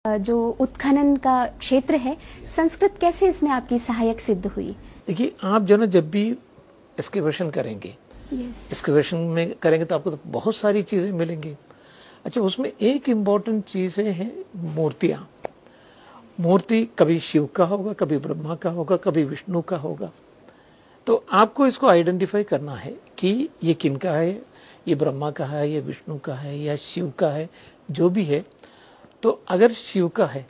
जो उत्खनन का क्षेत्र है, संस्कृत कैसे इसमें आपकी सहायक सिद्ध हुई? देखिए, आप जो ना जब भी एक्सकेवेशन करेंगे, एक्सकेवेशन में करेंगे तो आपको तो बहुत सारी चीजें मिलेंगी। अच्छा, उसमें एक इम्पॉर्टेंट चीज है मूर्तियां। मूर्ति कभी शिव का होगा, कभी ब्रह्मा का होगा, कभी विष्णु का होगा। तो आपको इसको आइडेंटिफाई करना है कि ये किनका है, ये ब्रह्मा का है, ये विष्णु का है, या शिव का है, जो भी है। तो अगर शिव का है,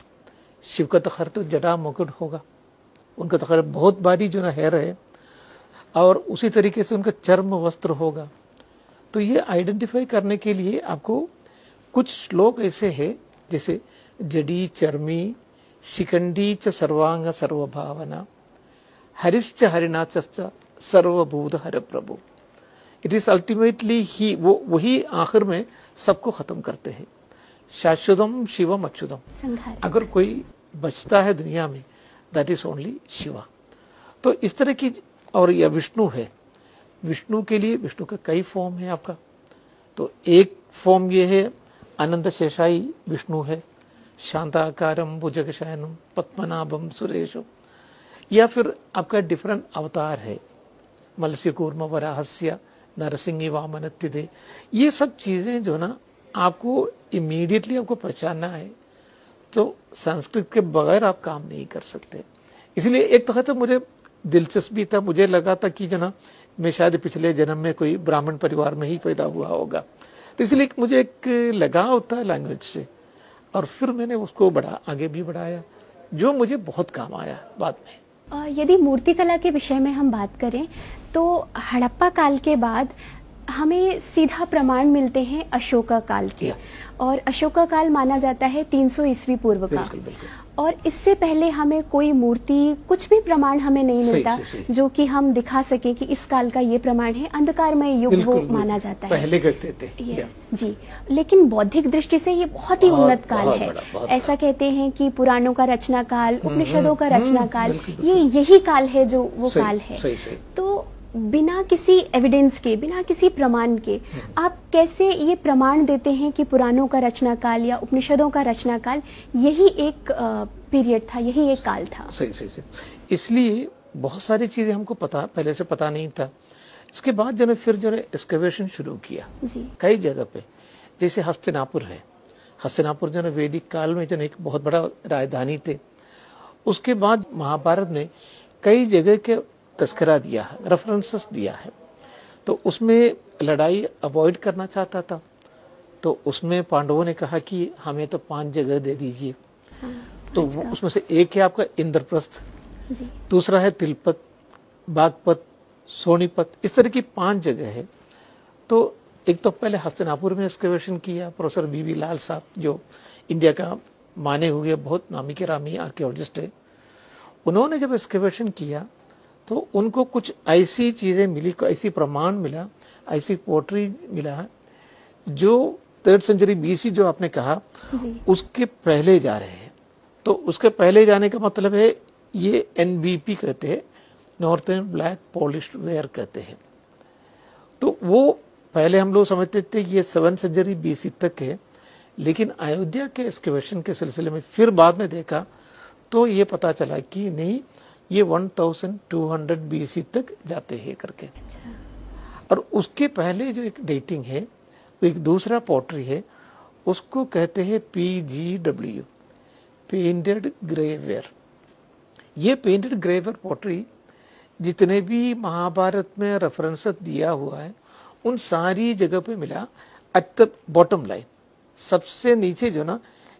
शिव का तो खैर तो जटा मुकुट होगा, उनका तो खैर बहुत भारी जो ना हेयर है, और उसी तरीके से उनका चर्म वस्त्र होगा। तो ये आइडेंटिफाई करने के लिए आपको कुछ श्लोक ऐसे हैं, जैसे जडी चर्मी शिखंडी च सर्वांग सर्वभावना हरिश्च हरिनाच सर्वभूत हर प्रभु। इट इज अल्टीमेटली ही वही आखिर में सबको खत्म करते हैं। शाश्वतम शिवम अच्युतम। अगर कोई बचता है दुनिया में, दैट इज ओनली शिवा। तो इस तरह की, और यह विष्णु है। विष्णु के लिए विष्णु का कई फॉर्म है आपका। तो एक फॉर्म ये है अनंत शेषाई विष्णु है, शांताकारम भुजगशयनम पद्मनाभम सुरेशम। या फिर आपका डिफरेंट अवतार है, मत्स्य कूर्म वराहस्य नरसिंह वामन तिथे। ये सब चीजें जो ना आपको इमीडिएटली आपको पहचानना है। तो संस्कृत के बगैर आप काम नहीं कर सकते। इसलिए एक तो मुझे दिलचस्पी था, मुझे लगा था कि जना मैं शायद पिछले जन्म में कोई ब्राह्मण परिवार में ही पैदा हुआ होगा, तो इसलिए मुझे एक लगाव था लैंग्वेज से। और फिर मैंने उसको आगे भी बढ़ाया, जो मुझे बहुत काम आया बाद में। यदि मूर्तिकला के विषय में हम बात करें तो हड़प्पा काल के बाद हमें सीधा प्रमाण मिलते हैं अशोका काल के, और अशोका काल माना जाता है 300 ईस्वी पूर्व का। और इससे पहले हमें कोई मूर्ति, कुछ भी प्रमाण हमें नहीं मिलता जो कि हम दिखा सके कि इस काल का ये प्रमाण है। अंधकारमय युग वो माना जाता है, पहले कहते थे जी। लेकिन बौद्धिक दृष्टि से ये बहुत ही उन्नत काल है। ऐसा कहते हैं कि पुराणों का रचना काल, उपनिषदों का रचना काल, ये यही काल है जो वो काल है। तो बिना किसी एविडेंस के, बिना किसी प्रमाण के आप कैसे ये प्रमाण देते हैं कि पुराणों का रचना काल या उपनिषदों का रचना काल यही एक पीरियड था, यही एक काल था? सही। इसलिए बहुत सारी चीजें हमको पहले से पता नहीं था। इसके बाद जो फिर जो एक्सकवेशन शुरू किया जी, कई जगह पे, जैसे हस्तिनापुर है। हस्तिनापुर जो वैदिक काल में जो एक बहुत बड़ा राजधानी थे। उसके बाद महाभारत में कई जगह के तस्करा दिया है, रेफरेंसेस दिया है। तो उसमें लड़ाई अवॉइड करना चाहता था, तो उसमें पांडवों ने कहा कि हमें तो 5 जगह दे दीजिए। तो उसमें से एक है आपका इंद्रप्रस्थ, दूसरा है तिलपत, बागपत, सोनीपत, इस तरह की 5 जगह है। तो एक तो पहले हस्तिनापुर में एक्सकवेशन किया, प्रोफेसर बीवी लाल साहब, जो इंडिया का माने हुए बहुत नामी के रामी आर्कियोलॉजिस्ट है। उन्होंने जब एक्सकवेशन किया तो उनको कुछ ऐसी चीजें मिली, ऐसी प्रमाण मिला, ऐसी पोट्री मिला जो 3rd सेंचुरी BC जो आपने कहा उसके पहले जा रहे हैं। तो उसके पहले जाने का मतलब है ये NBP कहते हैं, नॉर्थर्न ब्लैक पॉलिश्ड वेयर कहते हैं। तो वो पहले हम लोग समझते थे ये 7th सेंचुरी BC तक है, लेकिन अयोध्या के एक्सकवेशन के सिलसिले में फिर बाद में देखा तो ये पता चला कि नहीं, ये 1200 BC तक जाते हैं करके। और उसके पहले जो एक डेटिंग है, तो एक दूसरा पोट्री है, उसको कहते हैं PGW, पेंटेड ग्रेवेयर। ये पेंटेड ग्रेवेयर पोट्री जितने भी महाभारत में रेफरेंस दिया हुआ है उन सारी जगह पे मिला। एट द बॉटम लाइन, सबसे नीचे जो ना,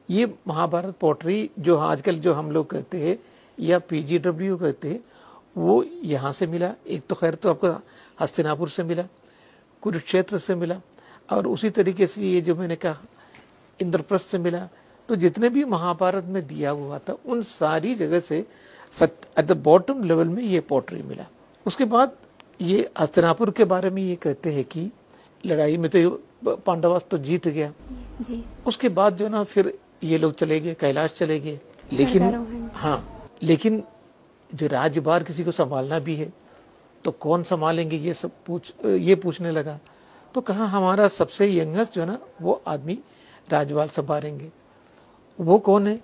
ये महाभारत पोट्री जो आजकल जो हम लोग कहते हैं या PGW कहते हैं, वो यहाँ से मिला। एक तो खैर तो आपका हस्तिनापुर से मिला, कुरुक्षेत्र से मिला, और उसी तरीके से ये जो मैंने कहा इंद्रप्रस्थ से मिला। तो जितने भी महाभारत में दिया हुआ था उन सारी जगह से एट द बॉटम लेवल में ये पोट्री मिला। उसके बाद ये हस्तिनापुर के बारे में ये कहते हैं कि लड़ाई में तो पांडवास तो जीत गया जी। उसके बाद जो ना फिर ये लोग चले गए, कैलाश चले गए। लेकिन जो राज्यभार किसी को संभालना भी है तो कौन संभालेंगे, ये पूछने लगा। तो कहा हमारा सबसे यंगेस्ट जो ना वो आदमी राजपाल संभालेंगे। वो कौन है?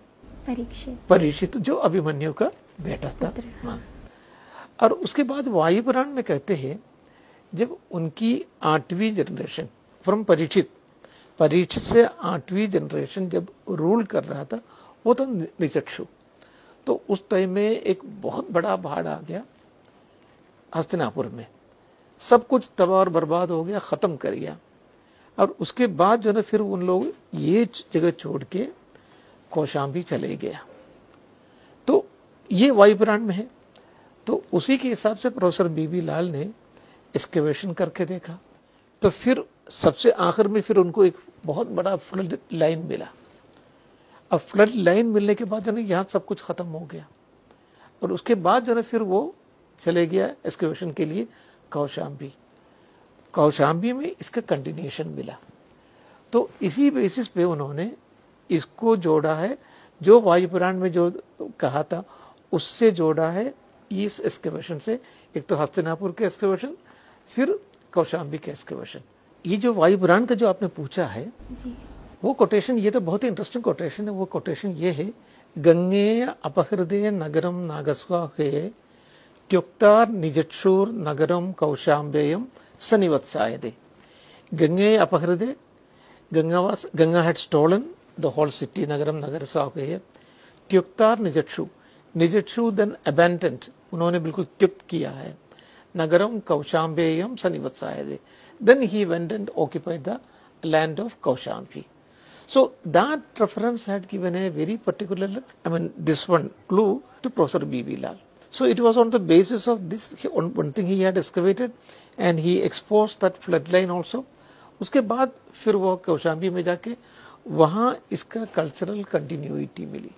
परीक्षित। परीक्षित जो अभिमन्यु का बेटा था। हाँ। और उसके बाद वायु पुराण में कहते हैं जब उनकी 8वीं जनरेशन फ्रॉम परीक्षित से 8वीं जनरेशन जब रूल कर रहा था वो तो निचक्षु, तो उस टाइम में एक बहुत बड़ा बाढ़ आ गया हस्तिनापुर में, सब कुछ तबाह और बर्बाद हो गया, खत्म कर गया। और उसके बाद जो है फिर उन लोग ये जगह छोड़ के कौशाम्बी चले गया। तो ये वायु पुराण में है। तो उसी के हिसाब से प्रोफेसर बीबी लाल ने एक्सकेवेशन करके देखा, तो फिर सबसे आखिर में फिर उनको एक बहुत बड़ा फ्लड लाइन मिला। अब फ्लड लाइन मिलने के बाद जो है यहाँ सब कुछ खत्म हो गया, और उसके बाद जो है फिर वो चले गया एक्सकेवेशन के लिए कौशाम्बी। कौशाम्बी में इसका कंटिन्यूएशन मिला। तो इसी बेसिस पे उन्होंने इसको जोड़ा है, जो वायु पुराण में जो कहा था उससे जोड़ा है इस एक्सकेवेशन से। एक तो हस्तिनापुर के एक्सकेवेशन, फिर कौशाम्बी के एक्सकेवेशन। ये जो वायु पुराण का जो आपने पूछा है वो कोटेशन, ये तो बहुत ही इंटरेस्टिंग कोटेशन है। वो कोटेशन ये है, गंगे अपहृदे नगरम नागस्वाहे त्युक्तार निजक्षुर नगरम कौशाम्बेयम सनिवत्सायदे। Gange अपहृदे, Ganga had stolen the whole city, Nagaram नागस्वाहे, त्युक्तार निजक्षु, निजक्षु then abandoned, उन्होंने बिल्कुल त्युक्त किया है, नगरम कौशाम्बेयम सनिवत्सायदे, then he went and occupied the land of Kaushambi. So that reference had given a very particular, this one clue to Professor B.B. Lal. So it was on the basis of this, one thing he had excavated and he exposed that floodline also. उसके बाद फिर वो कौशाम्बी में जाके वहाँ इसका cultural continuity मिली।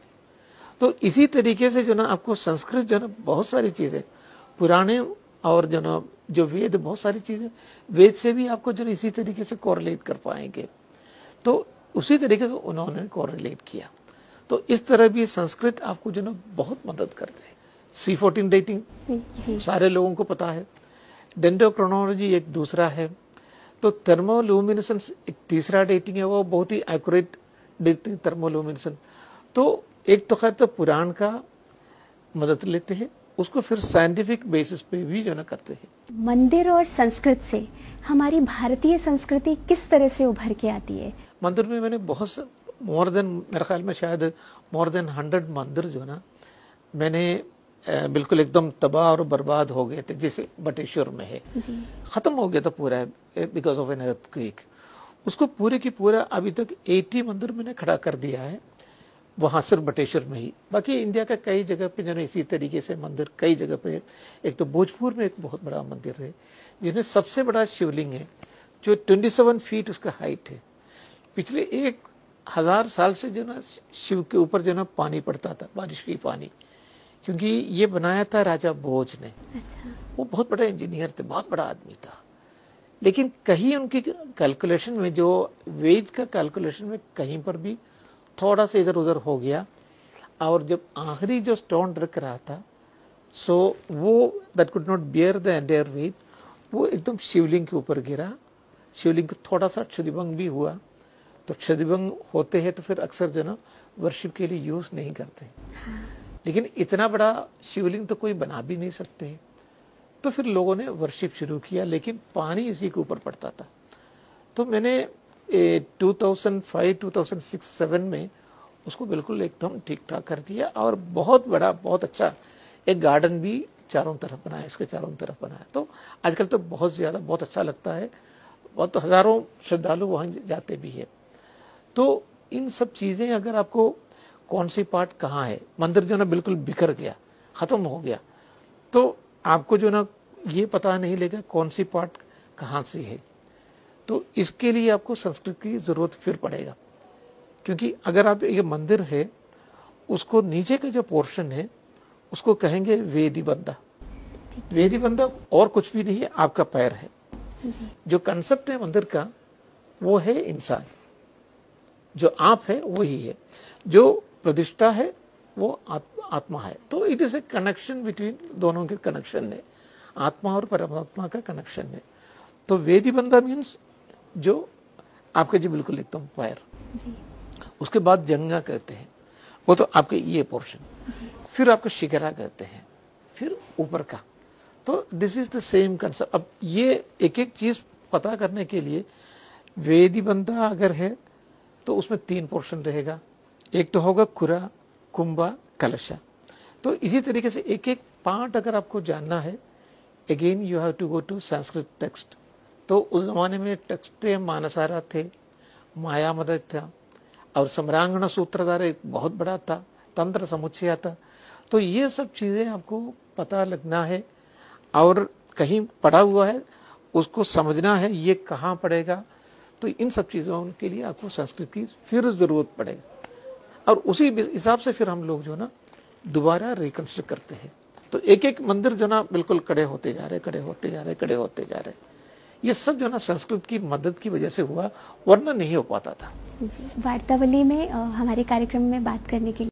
तो इसी तरीके से जो ना आपको संस्कृत जो ना बहुत सारी चीजें पुराने और जो ना जो वेद, बहुत सारी चीजें वेद से भी आपको जो इसी तरीके से कोरिलेट कर पाएंगे। तो उसी तरीके से उन्होंने कोरिलेट किया। तो इस तरह भी संस्कृत आपको जो ना बहुत मदद करते हैं। C14 डेटिंग सारे लोगों को पता है, डेंड्रोक्रोनोलॉजी एक दूसरा है, तो थर्मोल्यूमिनेसेंस एक तीसरा डेटिंग है, वो बहुत ही एक्यूरेट डेटिंग थर्मोल्यूमिनेसेंस। तो एक तो खैर तो पुराण का मदद लेते हैं, उसको फिर साइंटिफिक बेसिस पे भी जो ना करते हैं। मंदिर और संस्कृत से हमारी भारतीय संस्कृति किस तरह से उभर के आती है? मंदिर में मैंने बहुत मोर देन, मेरे ख्याल में शायद मोर देन 100 मंदिर जो ना मैंने बिल्कुल एकदम तबाह और बर्बाद हो गए थे, जैसे बटेश्वर में है, खत्म हो गया था पूरा बिकॉज ऑफ एन अर्थक्वेक। उसको पूरे की पूरा अभी तक 80 मंदिर मैंने खड़ा कर दिया है वहां, सिर्फ बटेश्वर में ही। बाकी इंडिया का कई जगह पे जो इसी तरीके से मंदिर कई जगह पे, एक तो भोजपुर में एक बहुत बड़ा मंदिर है जिसमें सबसे बड़ा शिवलिंग है जो 27 फीट उसका हाइट है। पिछले 1000 साल से जो ना शिव के ऊपर जो ना पानी पड़ता था, बारिश की पानी, क्योंकि ये बनाया था राजा भोज ने। वो बहुत बड़ा इंजीनियर थे, बहुत बड़ा आदमी था, लेकिन कहीं उनकी कैलकुलेशन में, जो वेद का कैलकुलेशन में कहीं पर भी थोड़ा सा इधर उधर हो गया, और जब आखिरी जो स्टोन रख रहा था, सो वो that could not bear the entire weight, वो एकदम शिवलिंग के ऊपर गिरा। शिवलिंग को थोड़ा सा क्षतिभंग भी हुआ। तो क्षतिभंग होते हैं तो फिर अक्सर जो ना वर्शिप के लिए यूज नहीं करते, लेकिन इतना बड़ा शिवलिंग तो कोई बना भी नहीं सकते, तो फिर लोगों ने वर्शिप शुरू किया, लेकिन पानी इसी के ऊपर पड़ता था। तो मैंने 2005, 2006, 2007 में उसको बिल्कुल एकदम ठीक ठाक कर दिया, और बहुत बड़ा, बहुत अच्छा एक गार्डन भी चारों तरफ बनाया, इसके चारों तरफ बनाया। तो आजकल तो बहुत ज्यादा, बहुत अच्छा लगता है, बहुत हजारों श्रद्धालु वहां जाते भी है। तो इन सब चीजें, अगर आपको कौन सी पार्ट कहाँ है, मंदिर जो ना बिल्कुल बिखर गया, खत्म हो गया, तो आपको जो ना ये पता नहीं लगेगा कौन सी पार्ट कहाँ से है। तो इसके लिए आपको संस्कृत की जरूरत फिर पड़ेगा, क्योंकि अगर आप ये मंदिर है उसको नीचे का जो पोर्शन है उसको कहेंगे वेदी बंदा। वेदी बंदा और कुछ भी नहीं है, आपका पैर है। जो कंसेप्ट है मंदिर का वो है इंसान, जो आप है वही है, जो प्रतिष्ठा है वो आत्मा है। तो it is a connection between, दोनों के कनेक्शन है, आत्मा और परमात्मा का कनेक्शन है। तो वेदी बंदा मीन्स जो आपका जी बिल्कुल एकदम पैर। उसके बाद जंगा कहते हैं, वो तो आपके ये पोर्शन, फिर आपको शिखरा कहते हैं, फिर ऊपर का। तो this is the same concept. अब ये एक एक चीज पता करने के लिए वेदी बंधा अगर है तो उसमें 3 पोर्शन रहेगा, एक तो होगा खुरा, कुंभा, कलशा। तो इसी तरीके से एक एक पार्ट अगर आपको जानना है, again you have to go to Sanskrit text. तो उस जमाने में टेक्स्ट थे, मानसारा थे, माया मदद था, और सम्रांगण सूत्रधार एक बहुत बड़ा था, तंत्र समुच्चय था। तो ये सब चीजें आपको पता लगना है, और कहीं पढ़ा हुआ है उसको समझना है ये कहाँ पड़ेगा। तो इन सब चीजों के लिए आपको संस्कृत की फिर जरूरत पड़ेगा, और उसी हिसाब से फिर हम लोग जो ना दोबारा रिकंस्ट्रक्ट करते हैं। तो एक एक मंदिर जो ना बिल्कुल कड़े होते जा रहे, कड़े होते जा रहे, कड़े होते जा रहे। ये सब जो ना संस्कृत की मदद की वजह से हुआ, वरना नहीं हो पाता था। वार्तावली में हमारे कार्यक्रम में बात करने के लिए